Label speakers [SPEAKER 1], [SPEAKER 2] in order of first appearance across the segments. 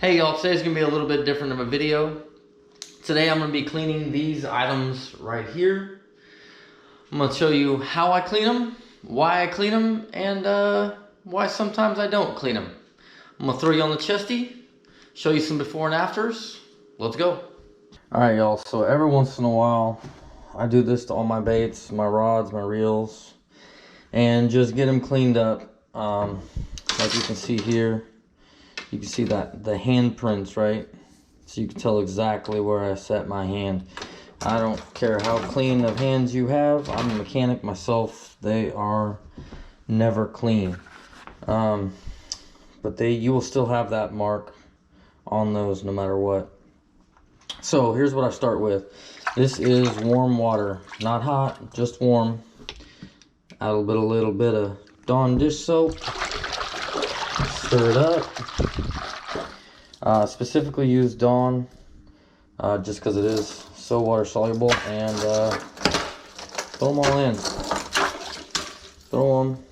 [SPEAKER 1] Hey y'all, today's gonna be a little bit different of a video. Today I'm gonna be cleaning these items right here. I'm gonna show you how I clean them, why I clean them, and why sometimes I don't clean them. I'm gonna throw you on the chesty, show you some before and afters. Let's go. Alright y'all, so every once in a while I do this to all my baits, my rods, my reels, and just get them cleaned up. Like you can see here, you can see that the handprints, right? So you can tell exactly where I set my hand. I don't care how clean of hands you have. I'm a mechanic myself. They are never clean. But you will still have that mark on those no matter what. So here's what I start with. This is warm water, not hot, just warm. Add a little bit of Dawn dish soap. Stir it up. Specifically use Dawn just because it is so water soluble, and throw them all in. Throw them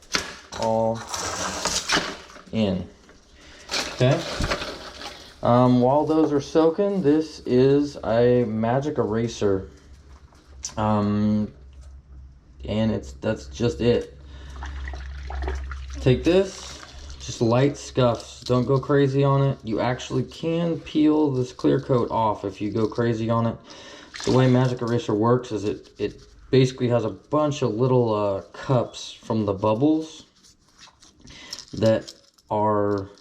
[SPEAKER 1] all in. Okay. While those are soaking, this is a magic eraser, and that's just it. Take this. Just light scuffs, don't go crazy on it. You actually can peel this clear coat off if you go crazy on it. The way magic eraser works is it basically has a bunch of little cups from the bubbles that are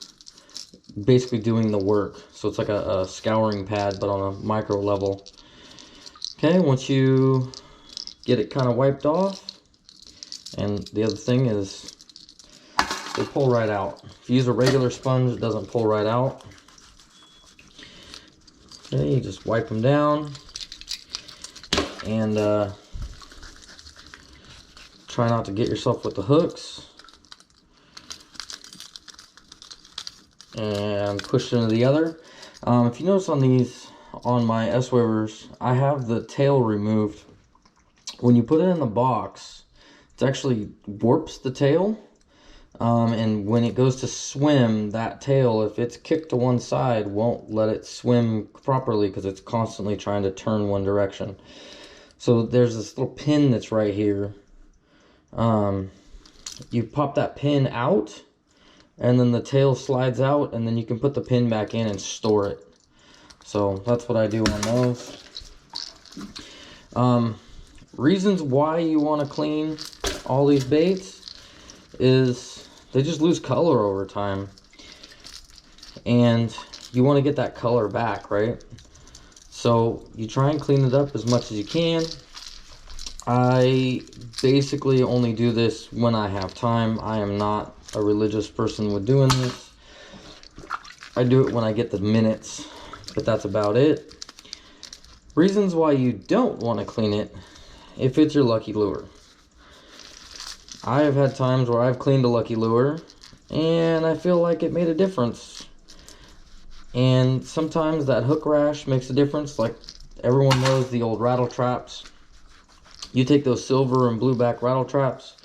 [SPEAKER 1] basically doing the work. So it's like a scouring pad, but on a micro level. Okay, once you get it kind of wiped off, and the other thing is, they pull right out. If you use a regular sponge, it doesn't pull right out. Okay, you just wipe them down, and try not to get yourself with the hooks, and push it into the other. If you notice on my S-Wavers, I have the tail removed. When you put it in the box, it actually warps the tail. And when it goes to swim, that tail, if it's kicked to one side, won't let it swim properly because it's constantly trying to turn one direction. So there's this little pin that's right here. You pop that pin out, and then the tail slides out, and then you can put the pin back in and store it. So that's what I do on those. Reasons why you want to clean all these baits is they just lose color over time, and you want to get that color back, right? So you try and clean it up as much as you can. I basically only do this when I have time. I am not a religious person with doing this. I do it when I get the minutes, but that's about it. Reasons why you don't want to clean it: if it's your lucky lure. I have had times where I've cleaned a lucky lure and I feel like it made a difference. And sometimes that hook rash makes a difference. Like everyone knows the old rattle traps. You take those silver and blueback rattle traps,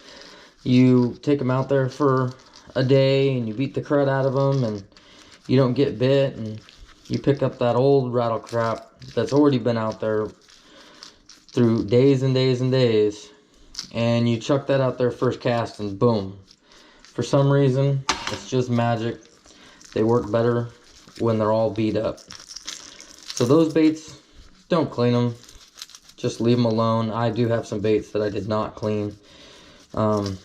[SPEAKER 1] you take them out there for a day and you beat the crud out of them and you don't get bit, and you pick up that old rattle trap that's already been out there through days and days and days, and you chuck that out there first cast, and boom. For some reason, it's just magic. They work better when they're all beat up. So those baits, don't clean them. Just leave them alone. I do have some baits that I did not clean. As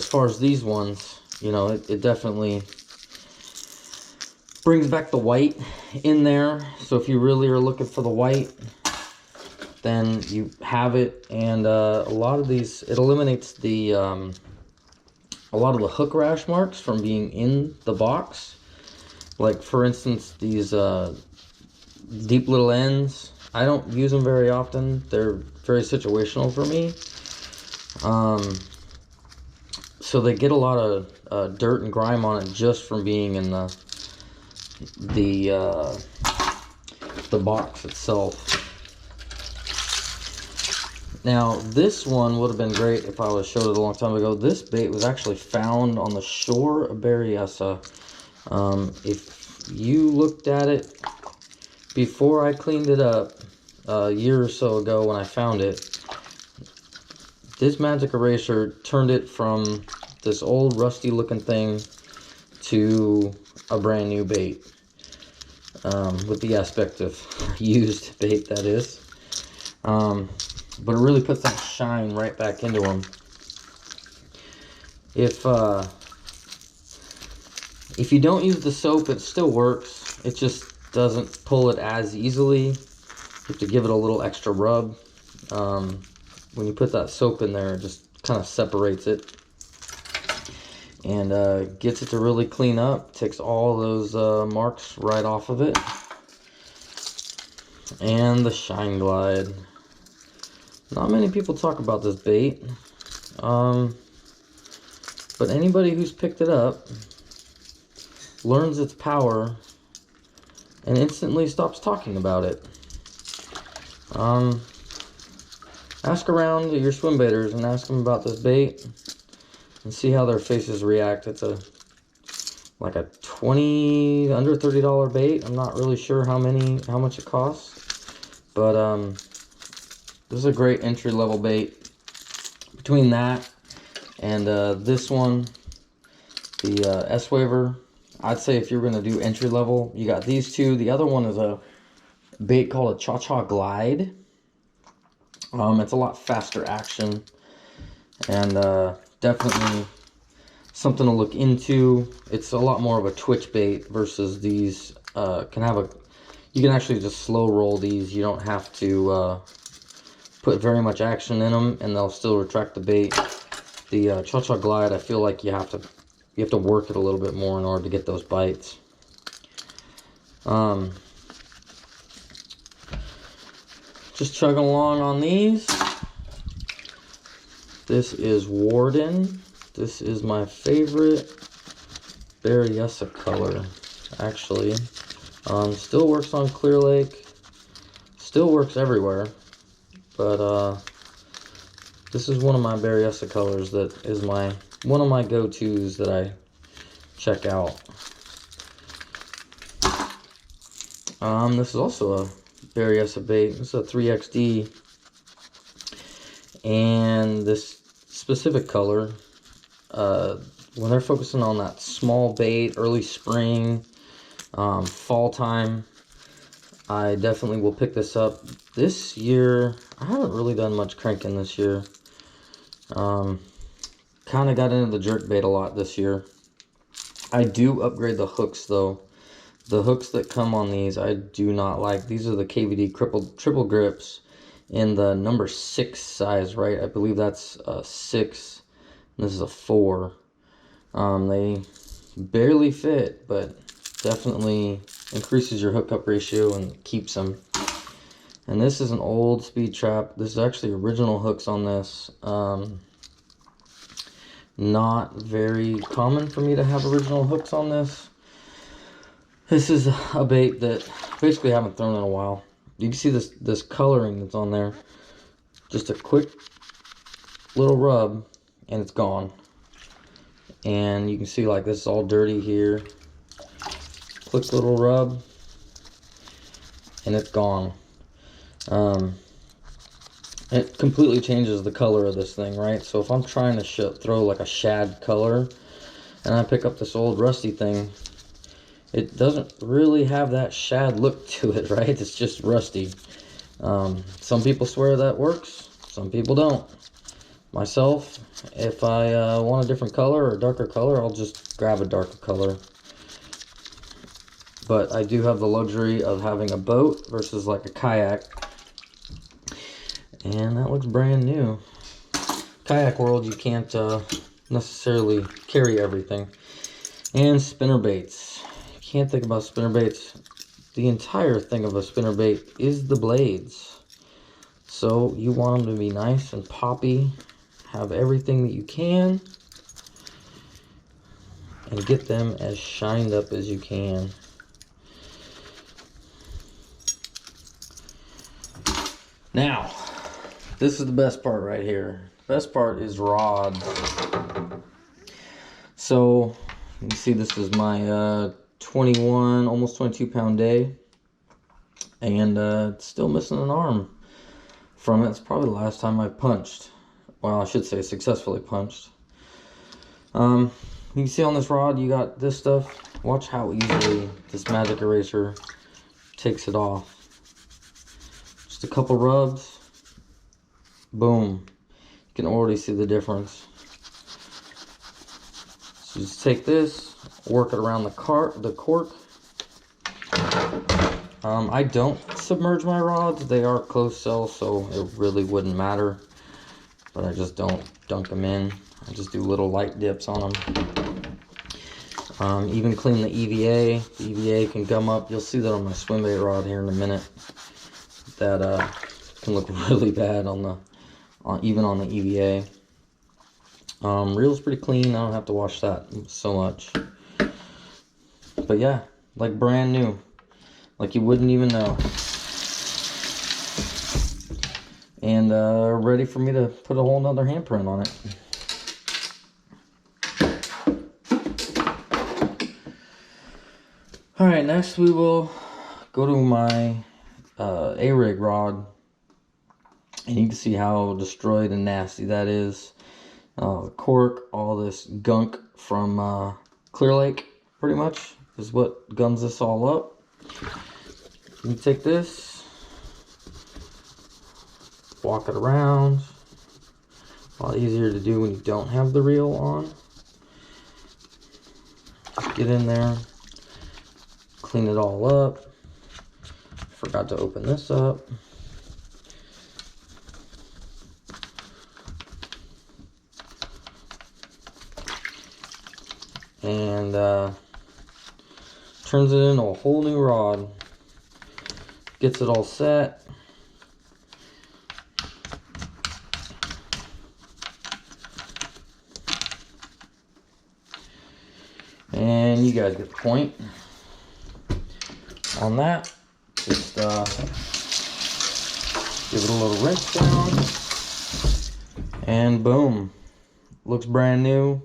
[SPEAKER 1] far as these ones, you know, it definitely brings back the white in there. So if you really are looking for the white, then you have it. And a lot of these, it eliminates the a lot of the hook rash marks from being in the box. Like for instance, these deep little ends, I don't use them very often. They're very situational for me. So they get a lot of dirt and grime on it just from being in the box itself. Now, this one would have been great if I would have showed it a long time ago. This bait was actually found on the shore of Berryessa If you looked at it before I cleaned it up a year or so ago when I found it, this magic eraser turned it from this old rusty looking thing to a brand new bait, with the aspect of used bait, that is. But it really puts that shine right back into them. If you don't use the soap, it still works. It just doesn't pull it as easily. You have to give it a little extra rub. When you put that soap in there, it just kind of separates it and gets it to really clean up. Takes all those marks right off of it. And the Shine Glide. Not many people talk about this bait, but anybody who's picked it up learns its power and instantly stops talking about it. Ask around your swim baiters and ask them about this bait and see how their faces react. It's like a under $30 bait. I'm not really sure how much it costs, but this is a great entry-level bait. Between that and this one, the S-Waver, I'd say if you're going to do entry-level, you got these two. The other one is a bait called a Cha-Cha Glide. It's a lot faster action and definitely something to look into. It's a lot more of a twitch bait versus these. You can actually just slow roll these. You don't have to put very much action in them, and they'll still retract the bait. The Cha-Cha Glide, I feel like you have to work it a little bit more in order to get those bites. Just chugging along on these. This is Warden. This is my favorite Berryessa color, actually. Still works on Clear Lake. Still works everywhere. But this is one of my Berryessa colors that is one of my go-tos that I check out. This is also a Berryessa bait. This is a 3XD, and this specific color, when they're focusing on that small bait, early spring, fall time, I definitely will pick this up. This year, I haven't really done much cranking this year. Kind of got into the jerk bait a lot this year. I do upgrade the hooks though. The hooks that come on these, I do not like. These are the KVD triple grips in the number 6 size, right? I believe that's a 6. And this is a 4. They barely fit, but definitely increases your hookup ratio and keeps them. And this is an old Speed Trap. This is actually original hooks on this. Not very common for me to have original hooks on this. This is a bait that basically I haven't thrown in a while. You can see this coloring that's on there. Just a quick little rub and it's gone. And you can see like this is all dirty here. Quick little rub and it's gone. It completely changes the color of this thing, right? So if I'm trying to throw like a shad color and I pick up this old rusty thing, it doesn't really have that shad look to it, right? It's just rusty. Some people swear that works, some people don't. Myself, if I want a different color or a darker color, I'll just grab a darker color. But I do have the luxury of having a boat versus like a kayak. And that looks brand new. Kayak world, you can't necessarily carry everything. And spinner baits. Can't think about spinner baits. The entire thing of a spinner bait is the blades. So you want them to be nice and poppy, have everything that you can, and get them as shined up as you can. Now, this is the best part right here. The best part is rods. So You can see this is my 21, almost 22 pound day, and it's still missing an arm from it. It's probably the last time I punched. Well, I should say successfully punched. You can see on this rod, you got this stuff. Watch how easily this magic eraser takes it off. Just a couple rubs, boom. You can already see the difference. So just take this, work it around the cork. I don't submerge my rods. They are closed cell, so it really wouldn't matter. But I just don't dunk them in. I just do little light dips on them. Even clean the EVA. The EVA can gum up. You'll see that on my swim bait rod here in a minute. That can look really bad on even on the EVA. Reel's pretty clean. I don't have to wash that so much. But yeah, like brand new. Like you wouldn't even know. And ready for me to put a whole nother handprint on it. Alright, next we will go to my A-rig rod. And you can see how destroyed and nasty that is. Cork, all this gunk from Clear Lake, pretty much, is what gums this all up. You take this, walk it around. A lot easier to do when you don't have the reel on. Just get in there, clean it all up. Forgot to open this up. And turns it into a whole new rod. Gets it all set. And you guys get the point on that. Just give it a little rinse down. And boom. Looks brand new.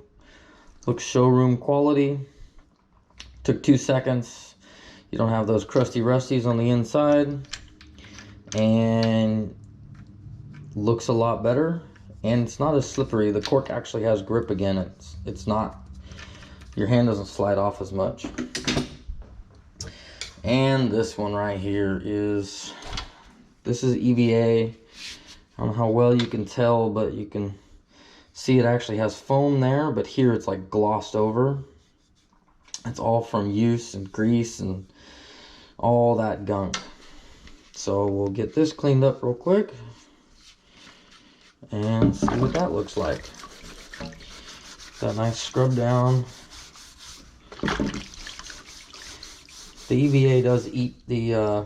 [SPEAKER 1] Looks showroom quality. Took 2 seconds. You don't have those crusty rusties on the inside. And looks a lot better. And it's not as slippery. The cork actually has grip again. It's not, your hand doesn't slide off as much. And this one right here is, this is EVA. I don't know how well you can tell, but you can see it actually has foam there, but here it's like glossed over. It's all from use and grease and all that gunk. So we'll get this cleaned up real quick and see what that looks like. That nice scrub down. The EVA does eat the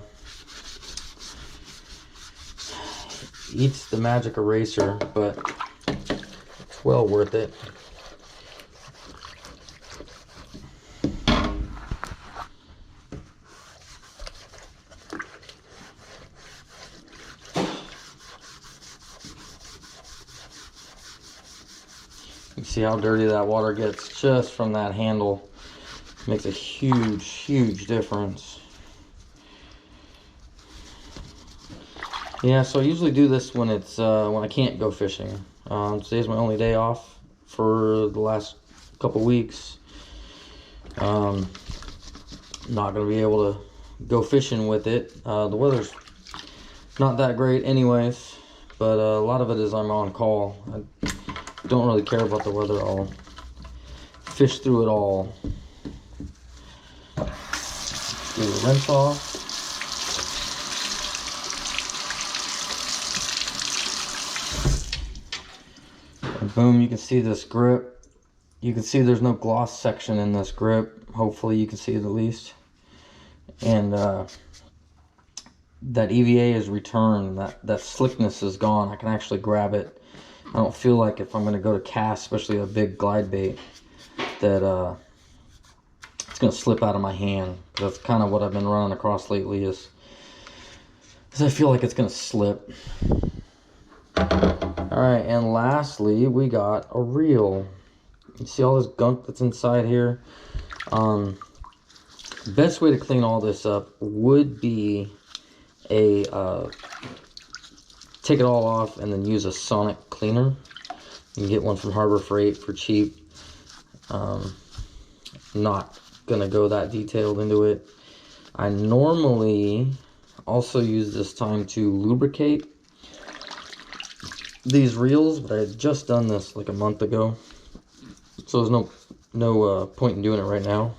[SPEAKER 1] eats the magic eraser, but it's well worth it. You see how dirty that water gets just from that handle. Makes a huge difference. Yeah, so I usually do this when it's when I can't go fishing. Today's my only day off for the last couple weeks. Not gonna be able to go fishing with it. The weather's not that great anyways, but a lot of it is I'm on call. I don't really care about the weather. I'll fish through it all. Do the rinse off. And boom, you can see this grip. You can see there's no gloss section in this grip. Hopefully you can see it at least. And that EVA is returned. That slickness is gone. I can actually grab it. I don't feel like if I'm going to go to cast, especially a big glide bait, that it's going to slip out of my hand. That's kind of what I've been running across lately is I feel like it's going to slip. Alright, and lastly, we got a reel. You see all this gunk that's inside here? Best way to clean all this up would be a take it all off and then use a sonic cleaner. You can get one from Harbor Freight for cheap. Not gonna go that detailed into it. I normally also use this time to lubricate these reels, but I had just done this like a month ago, so there's no point in doing it right now.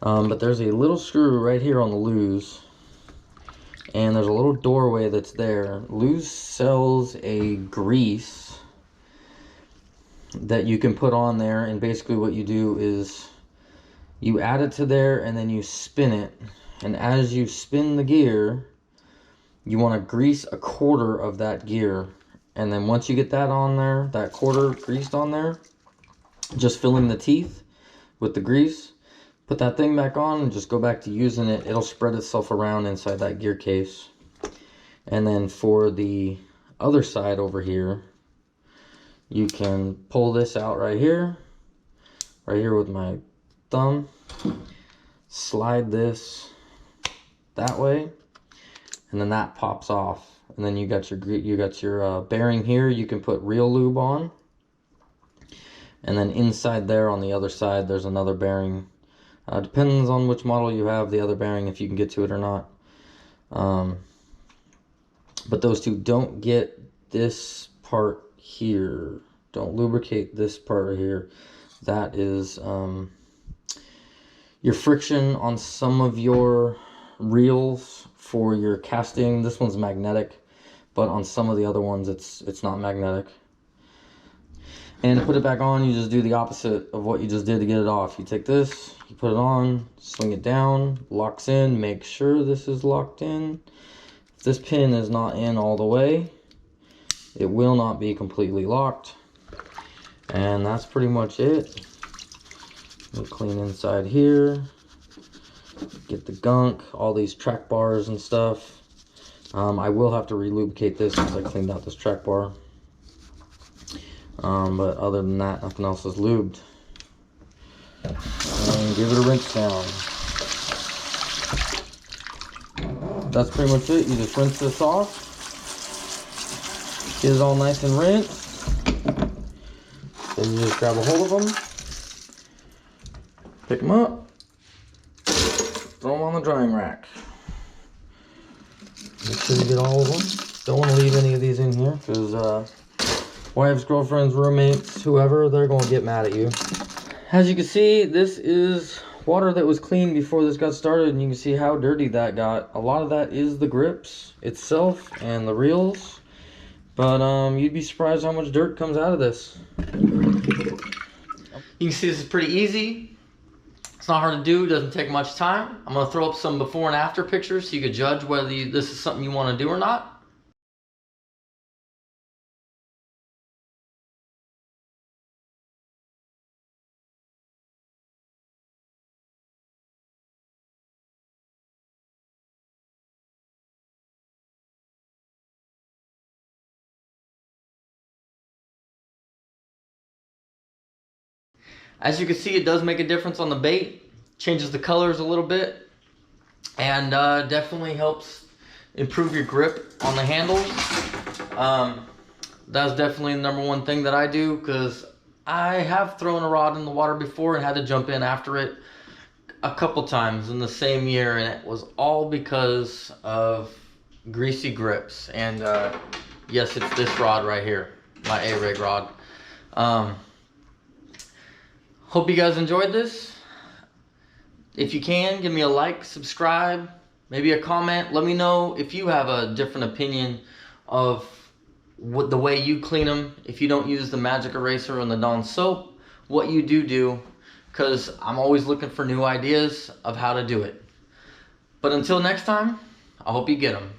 [SPEAKER 1] But there's a little screw right here on the Lew's, and there's a little doorway that's there. Lew's sells a grease that you can put on there, and basically what you do is you add it to there and then you spin it, and as you spin the gear you want to grease a quarter of that gear, and then once you get that on there, that quarter greased on there, just filling the teeth with the grease, put that thing back on and just go back to using it. It'll spread itself around inside that gear case. And then for the other side over here, you can pull this out right here with my thumb, slide this that way, and then that pops off. And then you got your bearing here. You can put real lube on, and then inside there on the other side there's another bearing. Depends on which model you have, the other bearing, if you can get to it or not. But those two, don't get this part here. Don't lubricate this part right here. That is your friction on some of your reels for your casting. This one's magnetic, but on some of the other ones it's not magnetic. And to put it back on, you just do the opposite of what you just did to get it off. You take this, you put it on, swing it down, locks in, make sure this is locked in. If this pin is not in all the way, it will not be completely locked. And that's pretty much it. We'll clean inside here, get the gunk, all these track bars and stuff. I will have to re-lubricate this since I cleaned out this track bar. But other than that, nothing else is lubed. And give it a rinse down. That's pretty much it. You just rinse this off. Get it all nice and rinsed. Then you just grab a hold of them. Pick them up. Throw them on the drying rack. Make sure you get all of them. Don't want to leave any of these in here because wives, girlfriends, roommates, whoever, they're going to get mad at you. As you can see, this is water that was clean before this got started, and you can see how dirty that got. A lot of that is the grips itself and the reels, but you'd be surprised how much dirt comes out of this. You can see this is pretty easy. It's not hard to do, it doesn't take much time. I'm going to throw up some before and after pictures so you can judge whether this is something you want to do or not. As you can see, it does make a difference on the bait. Changes the colors a little bit, and definitely helps improve your grip on the handles. That's definitely the number one thing that I do, because I have thrown a rod in the water before and had to jump in after it a couple times in the same year, and it was all because of greasy grips. And yes, it's this rod right here, my A-rig rod. Hope you guys enjoyed this. If you can, give me a like, subscribe, maybe a comment. Let me know if you have a different opinion of the way you clean them. If you don't use the magic eraser and the Dawn soap, what you do, because I'm always looking for new ideas of how to do it. But until next time, I hope you get them.